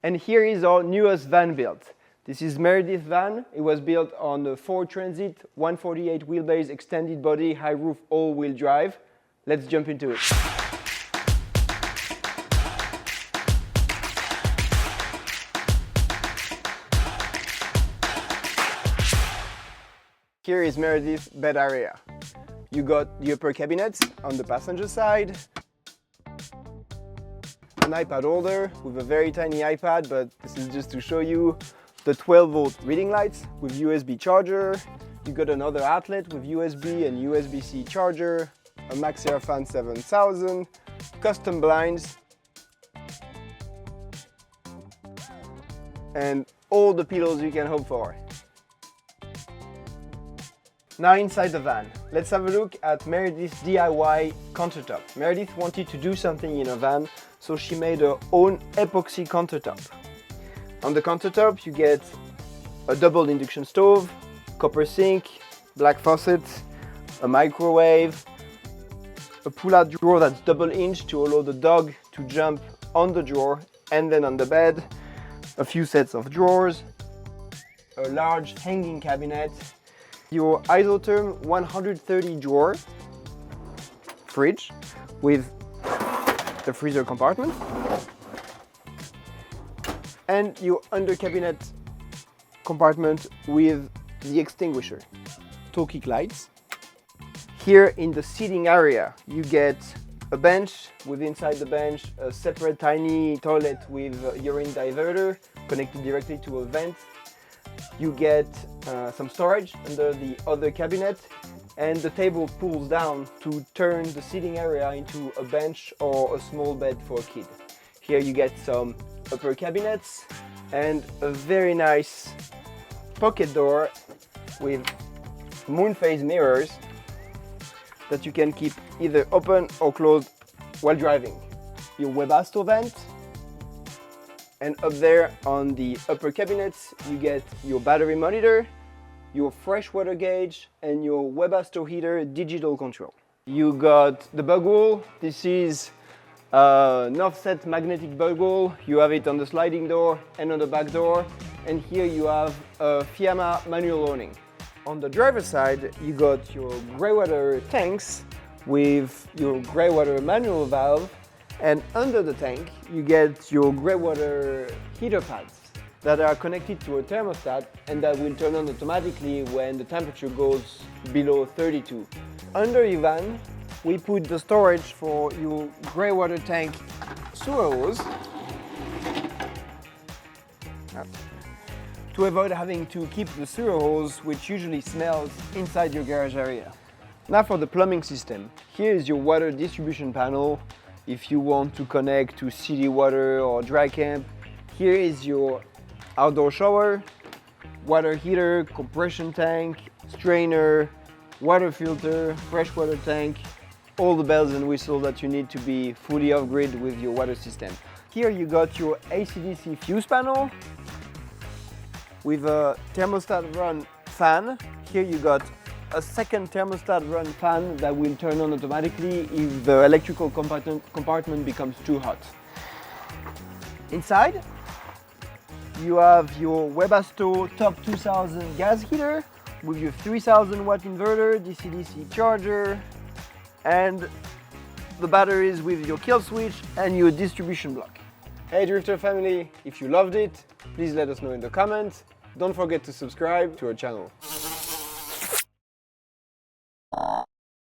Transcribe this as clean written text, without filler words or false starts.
And here is our newest van build. This is Meredith van. It was built on a Ford Transit 148 wheelbase extended body, high roof, all-wheel drive. Let's jump into it. Here is Meredith's bed area. You got the upper cabinets on the passenger side, an iPad holder with a very tiny iPad, but this is just to show you the 12-volt reading lights with USB charger. You got another outlet with USB and USB-C charger, a Maxxair fan 7000, custom blinds, and all the pillows you can hope for. Now inside the van, let's have a look at Meredith's DIY countertop. Meredith wanted to do something in a van, so she made her own epoxy countertop. On the countertop you get a double induction stove, copper sink, black faucet, a microwave, a pull-out drawer that's double-inch to allow the dog to jump on the drawer and then on the bed, a few sets of drawers, a large hanging cabinet, your isotherm 130 drawer, fridge with the freezer compartment, and your under cabinet compartment with the extinguisher. Toe kick lights. Here in the seating area you get a bench with inside the bench a separate tiny toilet with a urine diverter connected directly to a vent. You get some storage under the other cabinet, and the table pulls down to turn the seating area into a bench or a small bed for a kid. Here you get some upper cabinets and a very nice pocket door with moon phase mirrors that you can keep either open or closed while driving. Your Webasto vent, and up there on the upper cabinets you get your battery monitor, your freshwater gauge, and your Webasto heater digital control. You got the bug wall. This is an offset magnetic bug wall. You have it on the sliding door and on the back door, and here you have a Fiamma manual awning. On the driver's side you got your grey water tanks with your grey water manual valve, and under the tank you get your grey water heater pads that are connected to a thermostat and that will turn on automatically when the temperature goes below 32. Under your van we put the storage for your grey water tank sewer hose to avoid having to keep the sewer hose, which usually smells, inside your garage area. Now for the plumbing system. Here is your water distribution panel if you want to connect to city water or dry camp. Here is your outdoor shower, water heater, compression tank, strainer, water filter, freshwater tank, all the bells and whistles that you need to be fully off-grid with your water system. Here you got your AC/DC fuse panel with a thermostat run fan. Here you got a second thermostat run fan that will turn on automatically if the electrical compartment becomes too hot. Inside you have your Webasto Top 2000 gas heater with your 3000 watt inverter, DC-DC charger, and the batteries with your kill switch and your distribution block. Hey Drifter family, if you loved it, please let us know in the comments. Don't forget to subscribe to our channel.